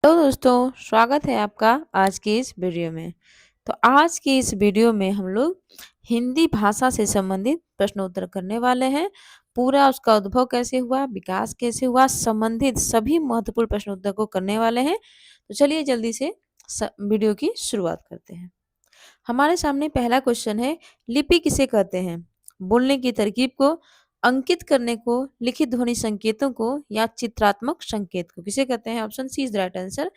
तो दोस्तों स्वागत है आपका आज की इस वीडियो में। तो आज की इस वीडियो में हम लोग हिंदी भाषा से संबंधित प्रश्नोत्तर करने वाले हैं। पूरा उसका उद्भव कैसे हुआ, विकास कैसे हुआ, संबंधित सभी महत्वपूर्ण प्रश्नोत्तर को करने वाले हैं। तो चलिए जल्दी से वीडियो की शुरुआत करते हैं। हमारे सामने पहला क्वेश्चन है, लिपि किसे कहते हैं? बोलने की तरकीब को, अंकित करने को, लिखित ध्वनि संकेतों को या चित्रात्मक संकेत को किसे कहते हैं? Option C is the right answer.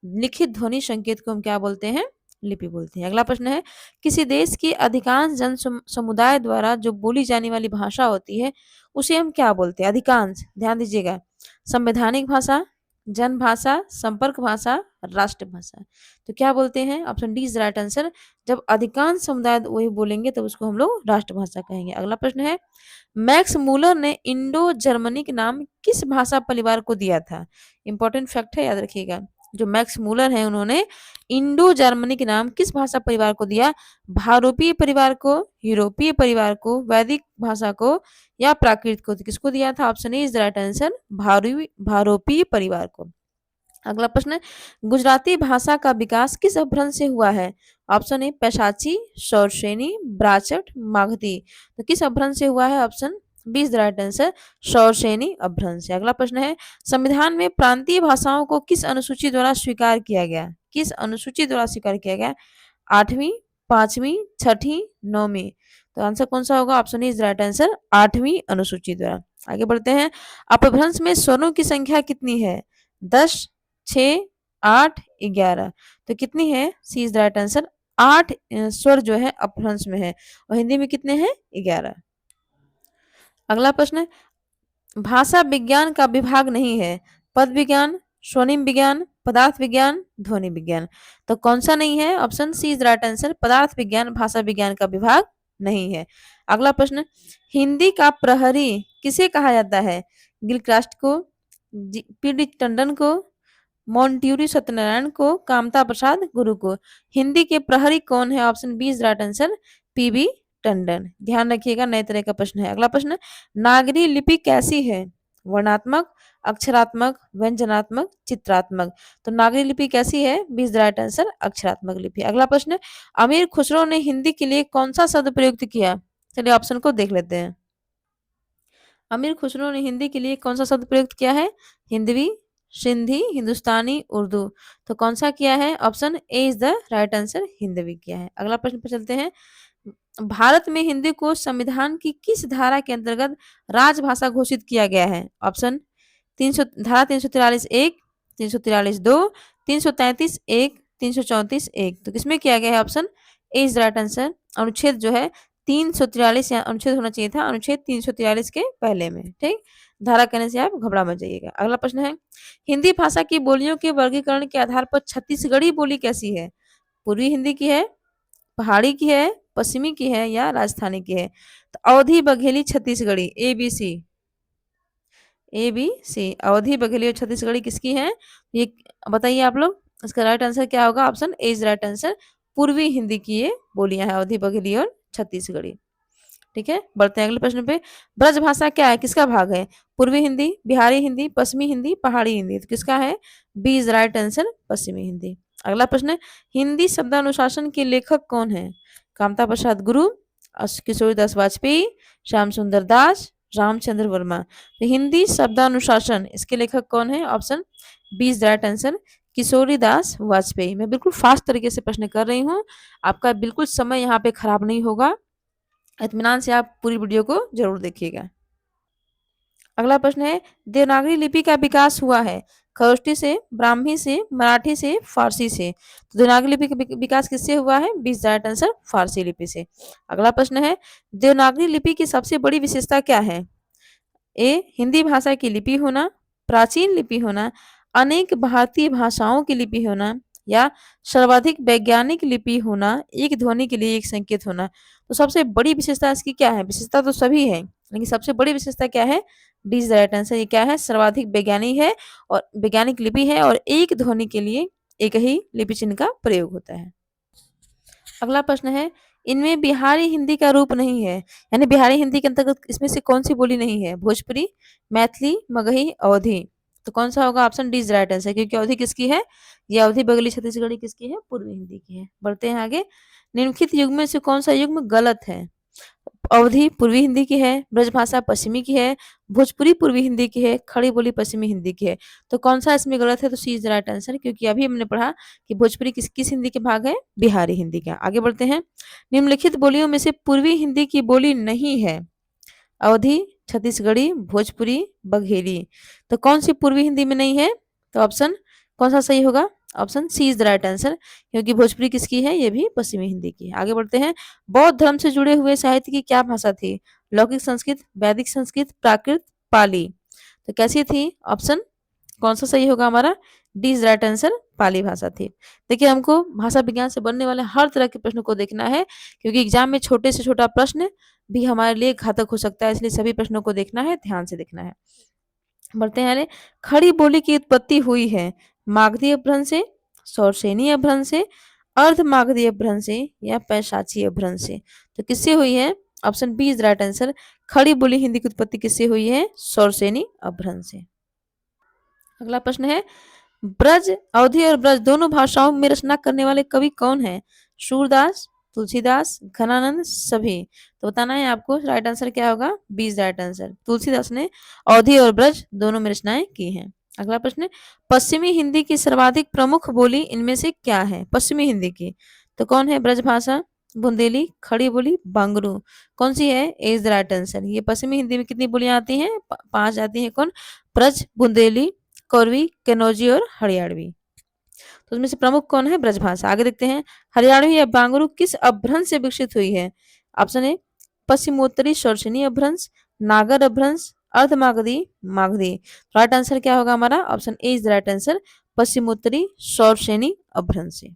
लिखित ध्वनि संकेत को हम क्या बोलते हैं? लिपि बोलते हैं। अगला प्रश्न है, किसी देश की अधिकांश समुदाय द्वारा जो बोली जाने वाली भाषा होती है उसे हम क्या बोलते हैं? अधिकांश, ध्यान दीजिएगा। संवैधानिक भाषा, जन भाषा, संपर्क भाषा, राष्ट्रभाषा। तो क्या बोलते हैं? Option D is right answer. जब अधिकांश समुदाय वही बोलेंगे तब उसको हम लोग राष्ट्रभाषा कहेंगे। अगला प्रश्न है, मैक्स मूलर ने इंडो जर्मनिक नाम किस भाषा परिवार को दिया था? इंपॉर्टेंट फैक्ट है, याद रखिएगा। जो मैक्स मूलर है उन्होंने इंडो जर्मनिक नाम किस भाषा परिवार को दिया? भारोपीय परिवार को, यूरोपीय परिवार को, वैदिक भाषा को या प्राकृत को? तो किसको दिया था? Option A is the right answer, भारोपीय परिवार को। अगला प्रश्न है, गुजराती भाषा का विकास किस अपभ्रंश से हुआ है? ऑप्शन ए पैशाची, शौरसेनी, ब्राचट, मागधी। तो किस अपभ्रंश से हुआ है? Option B is the right answer, Shauraseni Apabhramsha से। अगला प्रश्न है, संविधान में प्रांतीय भाषाओं को किस अनुसूची द्वारा स्वीकार किया गया? किस अनुसूची द्वारा स्वीकार किया गया? 8वीं, 5वीं, 6ठी, 9वीं। तो आंसर कौन सा होगा? ऑप्शन इज राइट आंसर, 8वीं अनुसूची द्वारा। आगे बढ़ते हैं, अपभ्रंश में स्वरों की संख्या कितनी है? 10, 6, 8, 11। तो कितनी है? C is the right answer, 8 स्वर जो है अपभ्रंश में है और हिंदी में कितने हैं? 11। अगला प्रश्न है, भाषा विज्ञान का विभाग नहीं है? पद विज्ञान, स्वनिम विज्ञान, पदार्थ विज्ञान, ध्वनि विज्ञान। तो कौन सा नहीं है? Option C is right answer, पदार्थ विज्ञान भाषा विज्ञान का विभाग नहीं है। अगला प्रश्न, हिंदी का प्रहरी किसे कहा जाता है? गिलक्रास्ट को, पीडी टंडन को, मोंट्यूरी सत्यनारायण को, कामता प्रसाद गुरु को। हिंदी के प्रहरी कौन है? Option B is right answer, PB Tandon. ध्यान रखिएगा, नए तरह का प्रश्न है। अगला प्रश्न, नागरी लिपि कैसी है? वर्णात्मक, अक्षरात्मक, व्यंजनात्मक, चित्रात्मक। तो नागरी लिपि कैसी है? B is the right answer, अक्षरात्मक लिपि। अगला प्रश्न, अमीर खुसरो ने हिंदी के लिए कौन सा शब्द प्रयुक्त किया? चलिए ऑप्शन को देख लेते हैं। अमीर खुसरो ने हिंदी के लिए कौन सा शब्द प्रयुक्त किया है? हिंदवी, सिंधी, हिंदुस्तानी, उर्दू। तो कौन सा किया है? Option A is the right answer, Hindavi किया है। अगला प्रश्न पर चलते हैं, भारत में हिंदी को संविधान की किस धारा के अंतर्गत राजभाषा घोषित किया गया है? ऑप्शन 300, धारा 343 एक, 343 दो, 333 एक, 334 एक। तो किसमें किया गया है? Option A is right answer, अनुच्छेद जो है 343, या अनुच्छेद होना चाहिए था अनुच्छेद 343 के पहले में। ठीक, धारा कहने से आप घबरा मत जाइएगा। अगला प्रश्न है, हिंदी भाषा की बोलियों के वर्गीकरण के आधार पर छत्तीसगढ़ी बोली कैसी है? पूर्वी हिंदी की है, पहाड़ी की है, पश्चिमी की है या राजस्थानी की है? तो Awadhi, Bagheli, Chhattisgarhi, A B C. A B C, Awadhi, Bagheli और छत्तीसगढ़ी किसकी है? ये बताइए आप लोग। इसका राइट आंसर क्या होगा? Option A is right answer, Purvi Hindi की ये बोलियां हैं, अवधी, बघेली और छत्तीसगढ़ी। ठीक है, बढ़ते हैं अगले प्रश्न पे। ब्रज भाषा क्या है? किसका भाग है? पूर्वी हिंदी, बिहारी हिंदी, पश्चिमी हिंदी, पहाड़ी हिंदी। तो किसका है? बी इज राइट आंसर, पश्चिमी हिंदी। अगला प्रश्न, हिंदी शब्दानुशासन के लेखक कौन है? कामता प्रसाद गुरु, किशोरीदास वाजपेयी, श्याम सुंदर दास, रामचंद्र वर्मा। तो हिंदी शब्दानुशासन, इसके लेखक कौन है? Option B is right answer, Kishoridas Vajpeyi. मैं बिल्कुल फास्ट तरीके से प्रश्न कर रही हूँ, आपका बिल्कुल समय यहाँ पे खराब नहीं होगा। इत्मीनान से आप पूरी वीडियो को जरूर देखिएगा। अगला प्रश्न है, देवनागरी लिपि का विकास हुआ है? खरोष्टी से, ब्राह्मी से, मराठी से, फारसी से। तो देवनागरी लिपि का विकास किससे हुआ है? बी इज राइट आंसर, फारसी लिपि से। अगला प्रश्न है, देवनागरी लिपि की सबसे बड़ी विशेषता क्या है? ए हिंदी भाषा की लिपि होना, प्राचीन लिपि होना, अनेक भारतीय भाषाओं की लिपि होना या सर्वाधिक वैज्ञानिक लिपि होना, एक ध्वनि के लिए एक संकेत होना। तो सबसे बड़ी विशेषता इसकी क्या है? विशेषता तो सभी है, लेकिन सबसे बड़ी विशेषता क्या है? D is right answer. ये क्या है? सर्वाधिक वैज्ञानिक है और वैज्ञानिक लिपि है और एक ध्वनि के लिए एक ही लिपि चिन्ह का प्रयोग होता है। अगला प्रश्न है, इनमें बिहारी हिंदी का रूप नहीं है, यानी बिहारी हिंदी के अंतर्गत इसमें से कौन सी बोली नहीं है? भोजपुरी, मैथिली, मगही, अवधी। तो कौन सा होगा? Option D is right answer, क्योंकि अवधि किसकी है? ये अवधि बंगाली छत्तीसगढ़ी किसकी है? पूर्वी हिंदी की है। बढ़ते हैं आगे। निम्नलिखित युग्म में से कौन सा युग्म गलत है? अवधी पूर्वी हिंदी की है, ब्रजभाषा पश्चिमी की है, भोजपुरी पूर्वी हिंदी की है, खड़ी बोली पश्चिमी हिंदी की है। तो कौन सा इसमें गलत है? तो सी इज राइट आंसर, क्योंकि अभी हमने पढ़ा कि भोजपुरी किस हिंदी के भाग है? बिहारी हिंदी का। आगे बढ़ते हैं। निम्नलिखित बोलियों में से पूर्वी हिंदी की बोली नहीं है? अवधी, छत्तीसगढ़ी, भोजपुरी, बघेली। तो कौन सी पूर्वी हिंदी में नहीं है? तो ऑप्शन कौन सा सही होगा? Option C is the right answer, क्योंकि भोजपुरी किसकी है? ये भी पश्चिमी हिंदी की है। आगे बढ़ते हैं। बौद्ध धर्म से जुड़े हुए साहित्य की क्या भाषा थी? लौकिक संस्कृत, वैदिक संस्कृत, प्राकृत, पाली। तो कैसी थी? ऑप्शन कौन सा सही होगा हमारा? D is right answer, Pali भाषा थी। देखिए, हमको भाषा विज्ञान से बनने वाले हर तरह के प्रश्न को देखना है, क्योंकि एग्जाम में छोटे से छोटा प्रश्न भी हमारे लिए घातक हो सकता है, इसलिए सभी प्रश्नों को देखना है, ध्यान से देखना है। बढ़ते हैं आगे। खड़ी बोली की उत्पत्ति हुई है मागधी अपभ्रंश से, सौरसेनी अपभ्रंश से, अर्ध मागधी अपभ्रंश से या पैशाची अपभ्रंश से। तो किससे हुई है? Option B is right answer. Khari Boli Hindi की उत्पत्ति किससे हुई है? सौरसेनी अपभ्रंश से। अगला प्रश्न है, ब्रज, अवधी और ब्रज दोनों भाषाओं में रचना करने वाले कवि कौन है? सूरदास, तुलसीदास, घनानंद, सभी। तो बताना है आपको राइट आंसर क्या होगा? B is right answer. Tulsidas ने अवधी और ब्रज दोनों में रचनाएं की हैं। अगला प्रश्न है, पश्चिमी हिंदी की सर्वाधिक प्रमुख बोली इनमें से क्या है? पश्चिमी हिंदी की तो कौन है? ब्रजभाषा, बुंदेली, खड़ी बोली, बांगरू। कौन सी है? A is the right answer. ये पश्चिमी हिंदी में कितनी बोलियां आती हैं? 5 आती हैं। कौन? ब्रज, बुंदेली, कोरवी, कन्नौजी और हरियाणवी। तो उसमें से प्रमुख कौन है? ब्रजभाषा। आगे देखते हैं। हरियाणवी या बांगरू किस अपभ्रंश से विकसित हुई है? ऑप्शन ए पश्चिमोत्तरी शौरसेनी अपभ्रंश, नागर अपभ्रंश, अर्धमागधी, मागधी। राइट आंसर क्या होगा हमारा? Option A is the right answer, पश्चिमोत्तरी शौरसेनी अपभ्रंश से।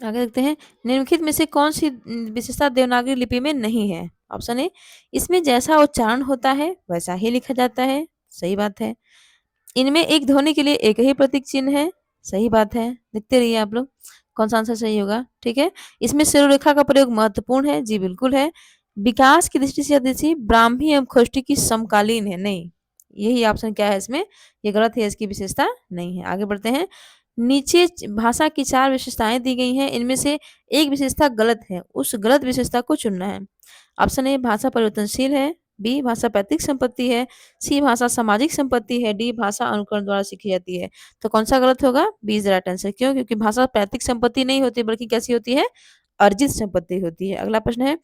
आगे देखते हैं। निम्नलिखित में से कौन सी विशेषता देवनागरी लिपि में नहीं है? ऑप्शन ए इसमें जैसा उच्चारण होता है वैसा ही लिखा जाता है। सही बात है। इनमें एक ध्वनि के लिए एक ही प्रतीक चिन्ह है। सही बात है। देखते रहिए आप लोग कौन सा आंसर सही होगा। ठीक है। इसमें शिरोरेखा का प्रयोग महत्वपूर्ण है। जी बिल्कुल है। विकास की दृष्टि से यदि ब्राह्मी एवं खोष्टी की समकालीन है। नहीं, यही ऑप्शन क्या है इसमें? ये गलत है, इसकी विशेषता नहीं है। आगे बढ़ते हैं। नीचे भाषा की 4 विशेषताएं दी गई हैं, इनमें से एक विशेषता गलत है, उस गलत विशेषता को चुनना है। ऑप्शन ए भाषा परिवर्तनशील है, बी भाषा पैतृक संपत्ति है, सी भाषा सामाजिक संपत्ति है, डी भाषा अनुकरण द्वारा सीखी जाती है। तो कौन सा गलत होगा? B is right answer. क्यों? क्योंकि भाषा पैतृक संपत्ति नहीं होती, बल्कि कैसी होती है? अर्जित संपत्ति होती है। अगला प्रश्न है,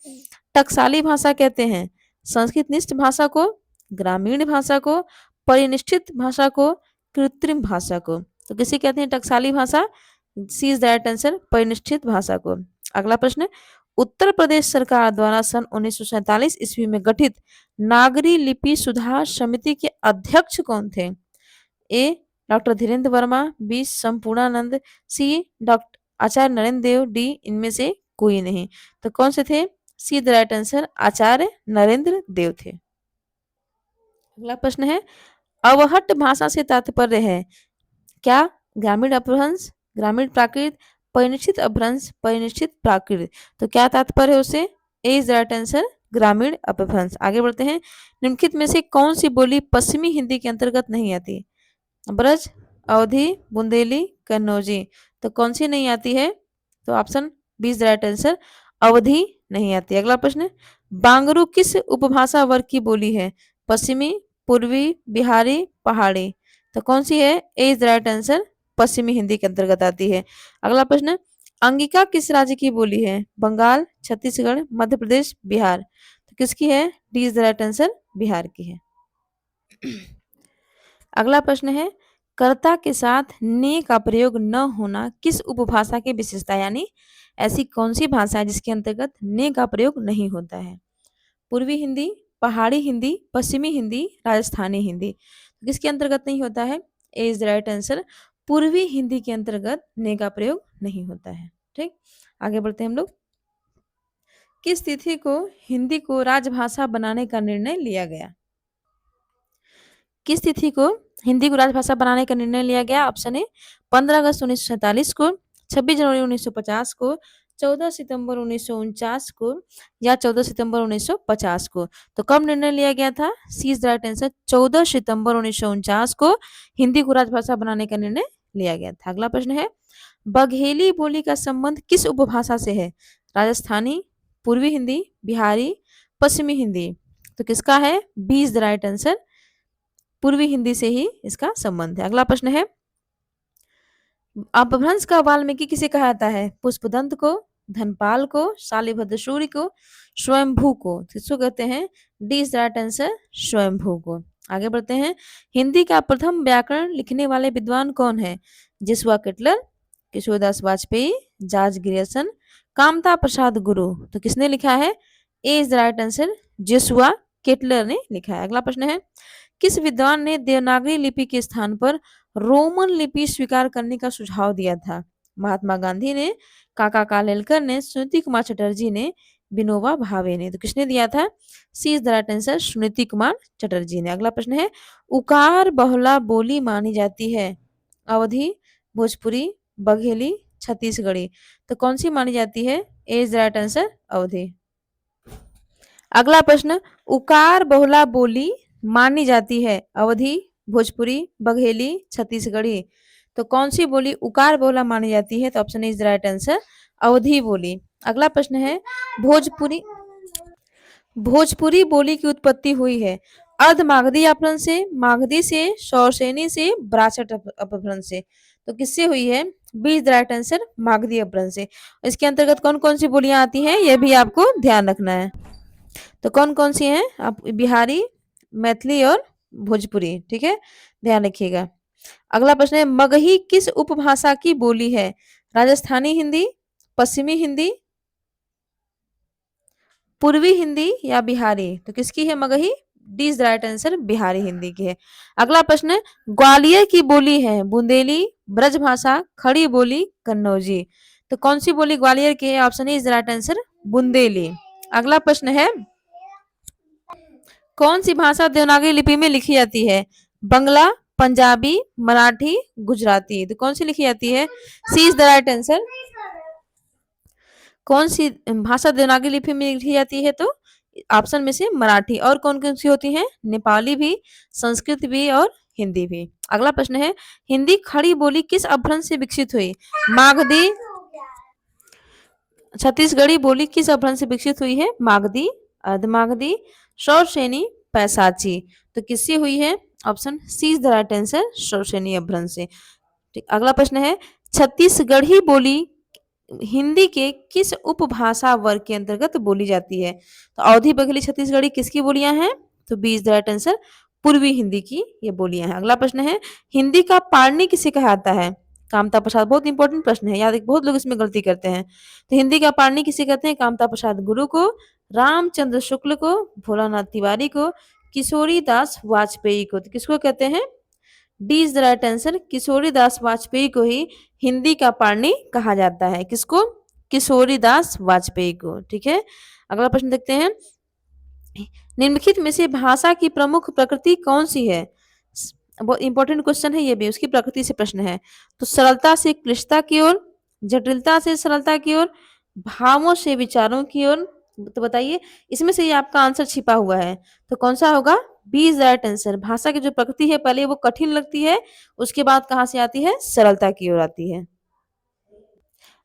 टकसाली भाषा कहते हैं संस्कृत निष्ठ भाषा को, ग्रामीण भाषा को, परिनिष्ठित भाषा को, कृत्रिम भाषा को। तो किसे कहते हैं टकसाली भाषा? सी इज द राइट आंसर, परिनिष्ठित भाषा को। अगला प्रश्न, उत्तर प्रदेश सरकार द्वारा सन 1947 ईस्वी में गठित नागरी लिपि सुधार समिति के अध्यक्ष कौन थे? ए डॉक्टर धीरेन्द्र वर्मा, बी संपूर्णानंद, सी डॉक्टर आचार्य नरेंद्र देव, डी इनमें से कोई नहीं। तो कौन से थे? सी द राइट आंसर, आचार्य नरेंद्र देव थे। अगला प्रश्न है, अवहट भाषा से तात्पर्य है क्या? ग्रामीण अपभ्रंश, ग्रामीण प्राकृत, परिनिष्ठित अपभ्रंश, परिनिष्ठित प्राकृत। तो क्या तात्पर्य है उसे? ए इज राइट आंसर, ग्रामीण अपभ्रंश। आगे बढ़ते हैं। निम्नलिखित में से कौन सी बोली पश्चिमी हिंदी के अंतर्गत नहीं आती? ब्रज, अवधी, बुंदेली, कन्नौजी। तो कौन सी नहीं आती है? तो option B is right answer, Awadhi नहीं आती। अगला प्रश्न, बांगरू किस उपभाषा वर्ग की बोली है? पश्चिमी, पूर्वी, बिहारी, पहाड़ी। तो कौन सी है? ए इज राइट आंसर, पश्चिमी हिंदी के अंतर्गत आती है। अगला प्रश्न, अंगिका किस राज्य की बोली है? बंगाल, छत्तीसगढ़, मध्य प्रदेश, बिहार। तो किसकी है? D is the right answer, Bihar की है। अगला प्रश्न है, कर्ता के साथ ने का प्रयोग न होना किस उपभाषा की विशेषता? यानी ऐसी कौन सी भाषा है जिसके अंतर्गत ने का प्रयोग नहीं होता है? पूर्वी हिंदी, पहाड़ी हिंदी, पश्चिमी हिंदी, राजस्थानी हिंदी। तो किसके अंतर्गत नहीं होता है? A is the right answer, Purvi Hindi के अंतर्गत ने का प्रयोग नहीं होता है। ठीक, आगे बढ़ते हैं हम लोग। किस तिथि को हिंदी को राजभाषा बनाने का निर्णय लिया गया? किस तिथि को हिंदी को राजभाषा बनाने का निर्णय लिया गया? ऑप्शन ए 15 अगस्त 1947 को, 26 जनवरी 1950 को, 14 सितंबर 1949 को या 14 सितंबर 1950 को? तो कब निर्णय लिया गया था? C is the right answer. 14 सितंबर 1949 को हिंदी को राजभाषा बनाने का निर्णय लिया गया था। अगला प्रश्न है, बघेली बोली का संबंध किस उपभाषा से है? राजस्थानी, पूर्वी हिंदी, बिहारी, पश्चिमी हिंदी? तो किसका है? B is the right answer. Purvi Hindi से ही इसका संबंध है। अगला प्रश्न है, अपभ्रंश का वाल्मीकि किसे कहा जाता है? पुष्पदंत को, धनपाल को, शालिभद्र सूरि को, स्वयंभू को? किसको कहते हैं? D is the right answer, स्वयंभू को। आगे बढ़ते हैं, हिंदी का प्रथम व्याकरण लिखने वाले विद्वान कौन है? Joshua Ketelaar, Kishoridas Vajpeyi, George Grierson, Kamta Prasad Guru? तो किसने लिखा है? A is the right answer, Joshua Ketelaar ने लिखा है। अगला प्रश्न है, किस विद्वान ने देवनागरी लिपि के स्थान पर रोमन लिपि स्वीकार करने का सुझाव दिया था? महात्मा गांधी ने, काका कालेलकर ने, सुनीति कुमार चटर्जी ने, विनोबा भावे ने? तो किसने दिया था? C is the right answer, Suniti Kumar Chatterji ने। अगला प्रश्न है, उकार बहुला बोली मानी जाती है? अवधी, भोजपुरी, बघेली, छत्तीसगढ़ी? तो कौन सी मानी जाती है? A is the right answer, अवधी। अगला प्रश्न, उकार बहुला बोली मानी जाती है? अवधी, भोजपुरी, बघेली, छत्तीसगढ़ी? तो कौन सी बोली उकार बहुला मानी जाती है? तो option is the right answer, Awadhi बोली। अगला प्रश्न है, भोजपुरी भोजपुरी बोली की उत्पत्ति हुई है अर्ध मागधी अपभ्रंश से, मागधी से, शौरसेनी से, ब्राह्मण अपभ्रंश से? तो किससे हुई है? B is the right answer, Magadhi Apabhramsha से। इसके अंतर्गत कौन कौन सी बोलियां आती हैं, यह भी आपको ध्यान रखना है। तो कौन कौन सी हैं? आप बिहारी, मैथिली और भोजपुरी। ठीक है, ध्यान रखिएगा। अगला प्रश्न है, मगही किस उपभाषा की बोली है? राजस्थानी हिंदी, पश्चिमी हिंदी, पूर्वी हिंदी या बिहारी? तो किसकी है Magahi? D is the right answer, Bihari Hindi की है। अगला प्रश्न है, ग्वालियर की बोली है? बुंदेली, ब्रजभाषा, खड़ी बोली, कन्नौजी? तो कौन सी बोली ग्वालियर की है? Option is the right answer, Bundeli. अगला प्रश्न है, कौन सी भाषा देवनागरी लिपि में लिखी जाती है? बंगला, पंजाबी, मराठी, गुजराती? तो कौन सी लिखी जाती है? C is the right answer. कौन सी भाषा देवनागरी लिपि में लिखी जाती है? तो ऑप्शन में से मराठी। और कौन कौन सी होती हैं? नेपाली भी, संस्कृत भी और हिंदी भी। अगला प्रश्न है, हिंदी खड़ी बोली किस अपभ्रंश से विकसित हुई? मागधी, छत्तीसगढ़ी बोली किस अपभ्रंश से विकसित हुई है? मागधी, अर्धमागधी, शौरसेनी, पैसाची? तो किससे हुई है? Option C is the right answer, Shauraseni Apabhramsha से। ठीक, अगला प्रश्न है, छत्तीसगढ़ी बोली हिंदी के किस उपभाषा वर्ग के अंतर्गत बोली जाती है? तो अवधी, बघेली, छत्तीसगढ़ी किसकी बोलियां हैं? तो B is the right answer, Purvi Hindi की ये बोलियां हैं। अगला प्रश्न है, हिंदी का पाणिनि किसे कहा जाता है? कामता प्रसाद। बहुत इंपॉर्टेंट प्रश्न है, याद, बहुत लोग इसमें गलती करते हैं। तो हिंदी का पाणिनि किसे कहते हैं? कामता प्रसाद गुरु को, रामचंद्र शुक्ल को, भोलानाथ तिवारी को, किशोरी दास वाजपेयी को? तो किसको कहते हैं? D is the right answer, Kishori Das Vajpeyi को ही हिंदी का पाणिनि कहा जाता है। किसको? किशोरी दास वाजपेयी को। ठीक है, अगला प्रश्न देखते हैं, निम्नलिखित में से भाषा की प्रमुख प्रकृति कौन सी है? बहुत इंपॉर्टेंट क्वेश्चन है ये भी, उसकी प्रकृति से प्रश्न है। तो सरलता से क्लिष्टता की ओर, जटिलता से सरलता की ओर, भावों से विचारों की ओर? तो बताइए, इसमें से ये आपका आंसर छिपा हुआ है, तो कौन सा होगा? B is right answer. भाषा की जो प्रकृति है, पहले वो कठिन लगती है, उसके बाद कहाँ से आती है? सरलता की ओर आती है।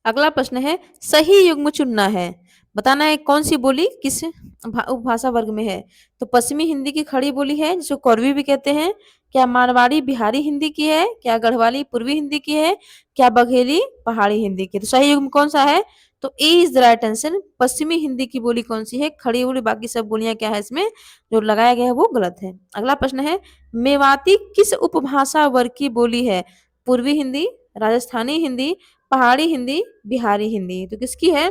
अगला प्रश्न है, सही युग्म चुनना है, बताना है कौन सी बोली किस उपभाषा वर्ग में है? तो पश्चिमी हिंदी की खड़ी बोली है, जिसको कौरवी भी कहते हैं। क्या मारवाड़ी बिहारी हिंदी की है? क्या गढ़वाली पूर्वी हिंदी की है? क्या बघेली पहाड़ी हिंदी की? तो सही युग्म कौन सा है? तो A is the right answer, पश्चिमी हिंदी की बोली कौन सी है? खड़ी बोली, बाकी सब बोलियां क्या है इसमें जो लगाया गया है वो गलत है। अगला प्रश्न है, मेवाती किस उपभाषा वर्ग की बोली है? पूर्वी हिंदी, राजस्थानी हिंदी, पहाड़ी हिंदी, बिहारी हिंदी? तो किसकी है?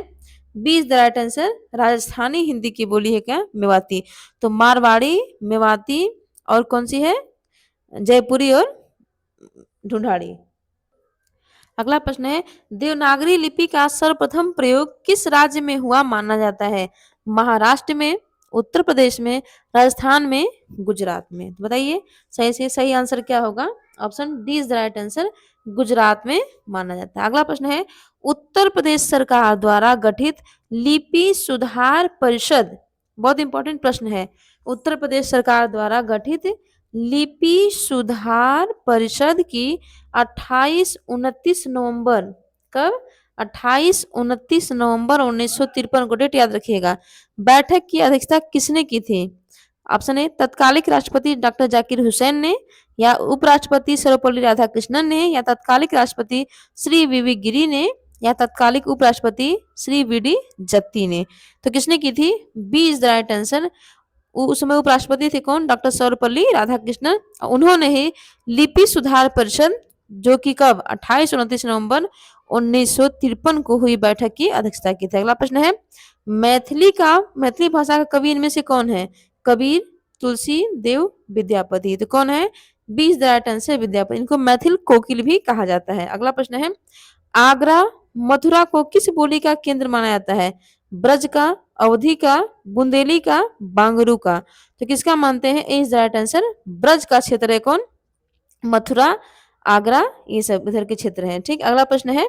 B is the right answer, Rajasthani Hindi की बोली है क्या? मेवाती। तो मारवाड़ी, मेवाती और कौन सी है? जयपुरी और ढूंढाड़ी। अगला प्रश्न है, देवनागरी लिपि का सर्वप्रथम प्रयोग किस राज्य में हुआ माना जाता है? महाराष्ट्र में, उत्तर प्रदेश में, राजस्थान में, गुजरात में? तो बताइए, सही से सही आंसर क्या होगा? Option D is the right answer, Gujarat में माना जाता है। अगला प्रश्न है, उत्तर प्रदेश सरकार द्वारा गठित लिपि सुधार परिषद, बहुत इंपॉर्टेंट प्रश्न है, उत्तर प्रदेश सरकार द्वारा गठित लिपि सुधार परिषद की 28-29 नवंबर, कब, 28-29 नवंबर 1953 को, डेट याद रखिएगा, बैठक की अध्यक्षता किसने की थी? ऑप्शन ए तत्कालिक राष्ट्रपति डॉक्टर जाकिर हुसैन ने, या उपराष्ट्रपति सर्वपल्ली राधाकृष्णन ने, या तत्कालिक राष्ट्रपति श्री वीवी गिरी ने, या तत्कालिक उपराष्ट्रपति श्री वीडी जत्ती ने। तो किसने की थी? B is the right answer. उस समय उपराष्ट्रपति थे कौन? डॉक्टर सर्वपल्ली राधाकृष्णन। उन्होंने ही लिपि सुधार परिषद, जो कि कब, 28-29 नवंबर 1953 को हुई बैठक की अध्यक्षता की थी। अगला प्रश्न है, मैथिली भाषा का कवि इनमें से कौन है? कबीर, तुलसी, देव, विद्यापति। तो कौन है? 20 द राइट आंसर विद्यापति। इनको मैथिल कोकिल भी कहा जाता है। अगला प्रश्न है, आगरा मथुरा को किस बोली का केंद्र माना जाता है? ब्रज का, अवधी का, बुंदेली का, बांगरू का। तो किसका मानते हैं? A is the right answer, Braj का क्षेत्र है कौन? मथुरा, आगरा, ये सब इधर के क्षेत्र हैं। ठीक, अगला प्रश्न है,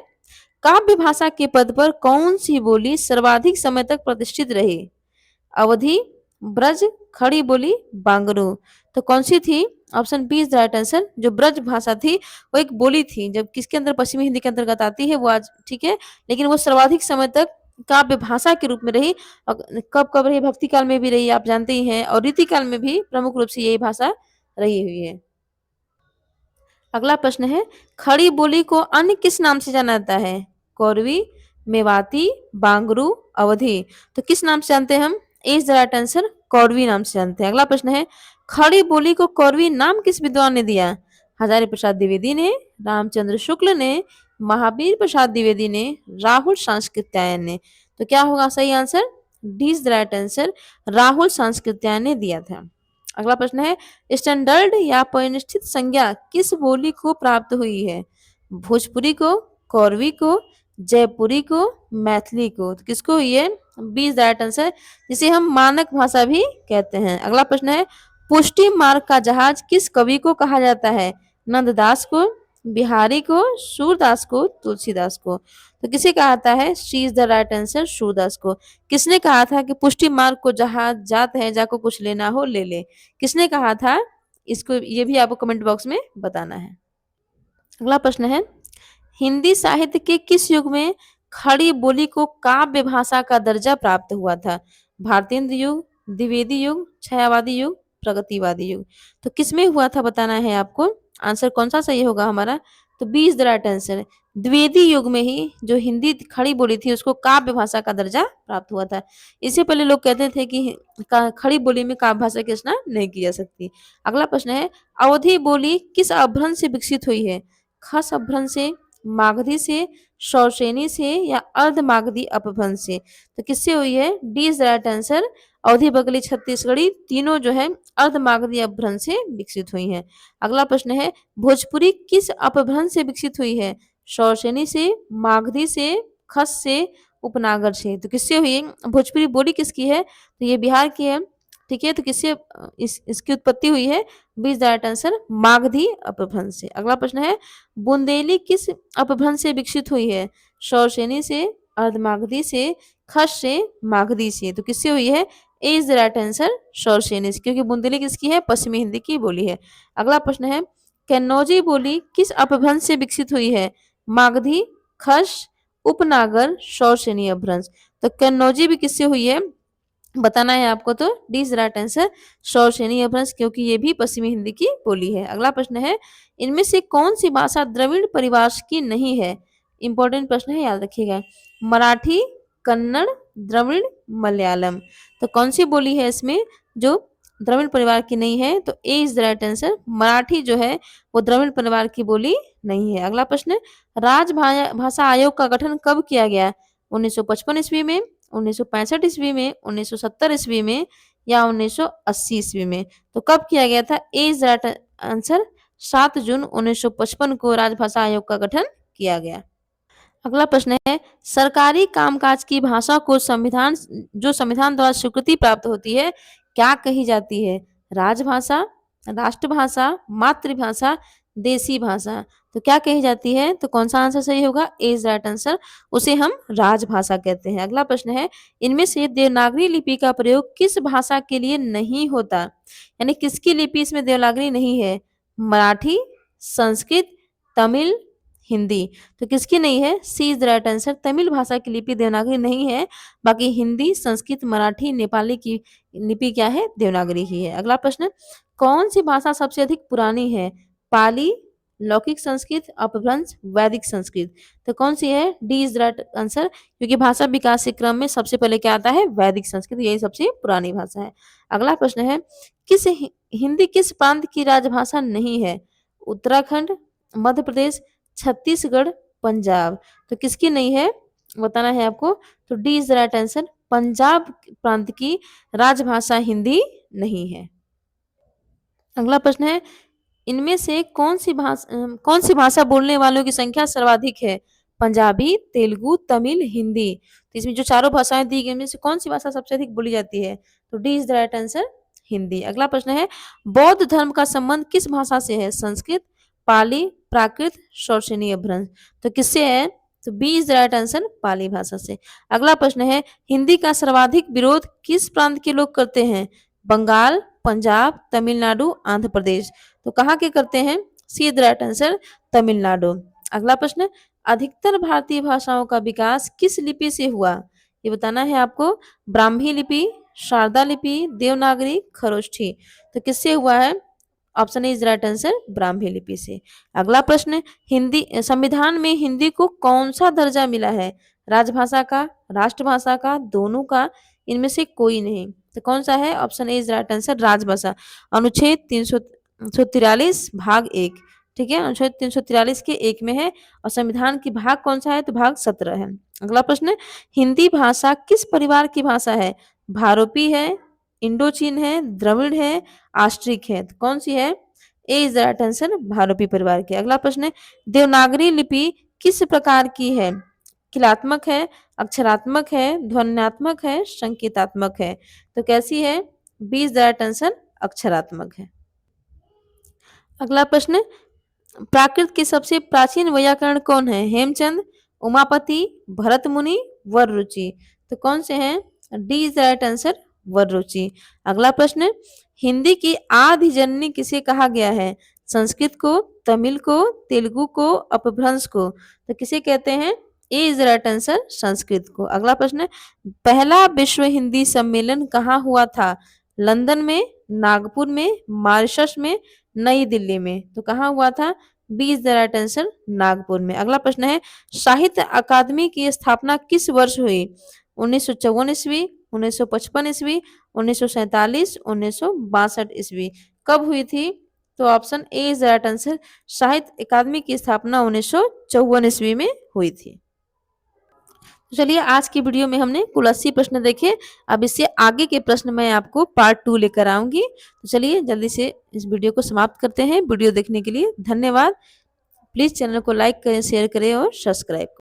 काव्य भाषा के पद पर कौन सी बोली सर्वाधिक समय तक प्रतिष्ठित रही? अवधी, ब्रज, खड़ी बोली, बांगरू। तो कौन सी थी? Option B is the right answer. जो ब्रज भाषा थी वो एक बोली थी, जब किसके अंदर, पश्चिमी हिंदी के अंतर्गत आती है वो आज, ठीक है, लेकिन वो सर्वाधिक समय तक काव्य भाषा के रूप में रही। कब कब रही? भक्ति काल में भी रही, आप जानते ही हैं, और रीति काल में भी प्रमुख रूप से यही भाषा रही हुई है। अगला प्रश्न है, खड़ी बोली को अन्य किस नाम से जाना जाता है? कौरवी, मेवाती, बांगरू, अवधी। तो किस नाम से जानते हैं हम? इज द राइट आंसर, कौरवी नाम से जानते हैं। अगला प्रश्न है, खड़ी बोली को कौरवी नाम किस विद्वान ने दिया? हजारी प्रसाद द्विवेदी ने, रामचंद्र शुक्ल ने, महावीर प्रसाद द्विवेदी ने, राहुल सांस्कृत्यायन ने। तो क्या होगा सही answer? D is the right answer, Rahul Sankrityayan ने दिया था। अगला प्रश्न है, स्टैंडर्ड या परिनिष्ठित संज्ञा किस बोली को प्राप्त हुई है? भोजपुरी को, कौरवी को, जयपुरी को, मैथिली को। तो किसको हुई है? B is the right answer, जिसे हम मानक भाषा भी कहते हैं। अगला प्रश्न है, पुष्टि मार्ग का जहाज किस कवि को कहा जाता है? नंददास को, बिहारी को, सूरदास को, तुलसीदास को। तो किसे कहा जाता है? C is the right answer, Surdas को। किसने कहा था कि पुष्टि मार्ग को जहाज जात है, जाको कुछ लेना हो ले ले? किसने कहा था? इसको ये भी आपको कमेंट बॉक्स में बताना है। अगला प्रश्न है, हिंदी साहित्य के किस युग में खड़ी बोली को काव्य भाषा का दर्जा प्राप्त हुआ था? भारतेंद्र युग, द्विवेदी युग, छायावादी युग, प्रगतिवादी युग। तो किसमें हुआ था बताना है आपको। आंसर कौन सा सही होगा हमारा? तो B is the right answer, Dwivedi युग में ही जो हिंदी खड़ी बोली थी उसको काव्य भाषा का दर्जा प्राप्त हुआ था। इससे पहले लोग कहते थे कि खड़ी बोली में काव्य भाषा की रचना नहीं की जा सकती। अगला प्रश्न है, अवधी बोली किस अपभ्रंश से विकसित हुई है? खस अपभ्रंश से, मागधी से, शौसेनी से, या अर्धमागधी अपभ्रंश से। तो किससे हुई है? D is the right answer, Awadhi Bagheli Chhattisgarhi तीनों जो है अर्धमागधी अपभ्रंश से विकसित हुई हैं। अगला प्रश्न है, भोजपुरी किस अपभ्रंश से विकसित हुई है? शौसेनी से, मागधी से, खस से, उपनागर से। तो किससे हुई है? भोजपुरी बोली किसकी है? तो ये बिहार की है, ठीक है। तो किससे इसकी उत्पत्ति हुई है? B is the right answer, Magadhi Apabhramsha से। अगला प्रश्न है, बुंदेली किस अपभ्रंश से विकसित हुई है? शौसेनी से, अर्धमागधी से, खस से, मागधी से। तो किससे हुई है? A is the right answer, शौसेनी से, क्योंकि बुंदेली किसकी है? पश्चिमी हिंदी की बोली है। अगला प्रश्न है, कन्नौजी बोली किस अपभ्रंश से विकसित हुई है? मागधी, खस, उपनागर, शौसेनी अपभ्रंश। तो कन्नौजी भी किससे हुई है बताना है आपको। तो डी इज राइट आंसर, शौसेनी अपभ्रंश, क्योंकि ये भी पश्चिमी हिंदी की बोली है। अगला प्रश्न है, इनमें से कौन सी भाषा द्रविड़ परिवार की नहीं है? इंपॉर्टेंट प्रश्न है, याद रखिएगा। मराठी, कन्नड़, द्रविड़, मलयालम। तो कौन सी बोली है इसमें जो द्रविड़ परिवार की नहीं है? तो A is the right answer, Marathi जो है वो द्रविड़ परिवार की बोली नहीं है। अगला प्रश्न, भाषा आयोग का गठन कब किया गया? 1955 ईस्वी में, 1965 ईस्वी में, 1970 ईस्वी में, या 1980 ईस्वी में। तो कब किया गया था? ए इज राइट आंसर, 7 जून 1955 को राजभाषा आयोग का गठन किया गया। अगला प्रश्न है, सरकारी कामकाज की भाषा को संविधान द्वारा स्वीकृति प्राप्त होती है, क्या कही जाती है? राजभाषा, राष्ट्रभाषा, मातृभाषा, देसी भाषा। तो क्या कही जाती है? तो कौन सा आंसर सही होगा? ए इज राइट आंसर। उसे हम राजभाषा कहते हैं। अगला प्रश्न है, इनमें से देवनागरी लिपि का प्रयोग किस भाषा के लिए नहीं होता? यानी किसकी लिपि इसमें देवनागरी नहीं है? मराठी, संस्कृत, तमिल, हिंदी। तो किसकी नहीं है? C is the right answer. Tamil भाषा की लिपि देवनागरी नहीं है, बाकी हिंदी, संस्कृत, मराठी, नेपाली की लिपि क्या है? देवनागरी ही है। अगला प्रश्न, कौन सी भाषा सबसे अधिक पुरानी है? पाली, लौकिक संस्कृत, अपभ्रंश, वैदिक संस्कृत। तो कौन सी है? D is the right answer, क्योंकि भाषा विकास के क्रम में सबसे पहले क्या आता है? वैदिक संस्कृत, यही सबसे पुरानी भाषा है। अगला प्रश्न है, हिंदी किस प्रांत की राजभाषा नहीं है? उत्तराखंड, मध्य प्रदेश, छत्तीसगढ़, पंजाब। तो किसकी नहीं है बताना है आपको। तो D is the right answer, Punjab प्रांत की राजभाषा हिंदी नहीं है। अगला प्रश्न है, इनमें से कौन सी भाषा बोलने वालों की संख्या सर्वाधिक है? पंजाबी, तेलुगु, तमिल, हिंदी। तो इसमें जो चारों भाषाएं दी गई, इनमें से कौन सी भाषा सबसे अधिक बोली जाती है? तो D is the right answer, Hindi. अगला प्रश्न है, बौद्ध धर्म का संबंध किस भाषा से है? संस्कृत, पाली, प्राकृत, शौर्षणीय अपभ्रंश। तो किससे है? तो B is the right answer, Pali भाषा से। अगला प्रश्न है, हिंदी का सर्वाधिक विरोध किस प्रांत के लोग करते हैं? बंगाल, पंजाब, तमिलनाडु, आंध्र प्रदेश। तो कहाँ के करते हैं? See the right answer, Tamil Nadu. अगला प्रश्न, अधिकतर भारतीय भाषाओं का विकास किस लिपि से हुआ? ये बताना है आपको। ब्राह्मी लिपि, शारदा लिपि, देवनागरी, खरोष्ठी। तो किससे हुआ है? Option is right answer, Brahmi लिपि से। अगला प्रश्न, हिंदी संविधान में हिंदी को कौन सा दर्जा मिला है? राजभाषा का, राष्ट्रभाषा का, दोनों का, इनमें से कोई नहीं। तो कौन सा है? Option A is right answer, राजभाषा। अनुच्छेद 343 भाग 1, ठीक है, अनुच्छेद 343 के 1 में है। और संविधान की भाग कौन सा है? तो भाग 17 है। अगला प्रश्न, हिंदी भाषा किस परिवार की भाषा है? भारोपी है, इंडोचीन है, द्रविड़ है, आस्ट्रिक है। तो कौन सी है? A is the right answer, भारोपी परिवार की। अगला प्रश्न है, देवनागरी लिपि किस प्रकार की है? किलात्मक है, अक्षरात्मक है, ध्वन्यात्मक है, संकेतात्मक है। तो कैसी है? B is the right answer, अक्षरात्मक है। अगला प्रश्न, प्राकृत के सबसे प्राचीन वैयाकरण कौन है? हेमचंद, उमापति, भरत मुनि, वररुचि। तो कौन से हैं? D is the right answer, Vararuchi. अगला प्रश्न, हिंदी की आदि जननी किसे कहा गया है? संस्कृत को, तमिल को, तेलुगु को, अपभ्रंश को। तो किसे कहते हैं? A is the right answer, Sanskrit को। अगला प्रश्न, पहला विश्व हिंदी सम्मेलन कहाँ हुआ था? लंदन में, नागपुर में, मॉरिशस में, नई दिल्ली में। तो कहाँ हुआ था? B is the right answer, Nagpur में। अगला प्रश्न है, साहित्य अकादमी की स्थापना किस वर्ष हुई? 1954 ईस्वी, 1955 ईस्वी, 1947, 1962 ईस्वी। कब हुई थी? तो option A is the right answer, साहित्य अकादमी की स्थापना 1954 ईस्वी में हुई थी। तो चलिए, आज की वीडियो में हमने कुल 80 प्रश्न देखे। अब इससे आगे के प्रश्न मैं आपको पार्ट 2 लेकर आऊंगी। तो चलिए जल्दी से इस वीडियो को समाप्त करते हैं। वीडियो देखने के लिए धन्यवाद। प्लीज चैनल को लाइक करें, शेयर करें और सब्सक्राइब करें।